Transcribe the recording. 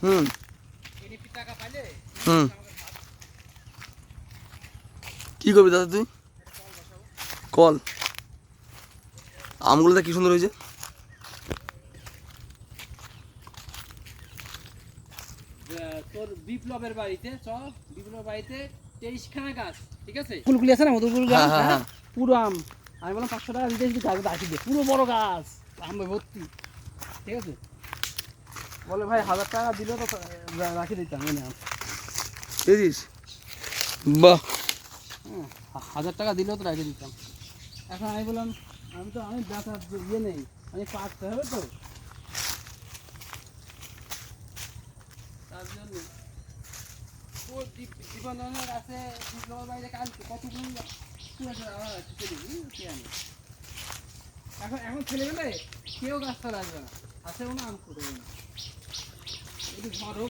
হুম হুম কি করবি দাদা তুই? কল আমগুলো দেখ কি সুন্দর হয়েছে। তোর বিপ্লবের বাড়িতে বিপ্লবের বাড়িতে 23খানা গাছ, ঠিক আছে? কুলকুলি আছে না, মধুকুল গাছ, হ্যাঁ পুরো আম। আমি বললাম 500 টাকা দিতে, গাছ রাখি দে, পুরো বড় গাছ, আম ভর্তি, ঠিক আছে? বলে ভাই 1000 টাকা দিলে তো রাখি দিতাম, এনে আম বুঝিস? বাহ, 1000 টাকা দিলেও তো রাখি দিতাম। এখন আমি বললাম আমি বেচার ইয়ে নেই, আমি পাকতে হবে তো, তার জন্য ও জীবনের আছে। বিপ্লবের বাড়িতে কাল কতগুলো এখন এখন ছেলে গেলে কেউ গাছটা লাগবে না, আছে না আম করবে না,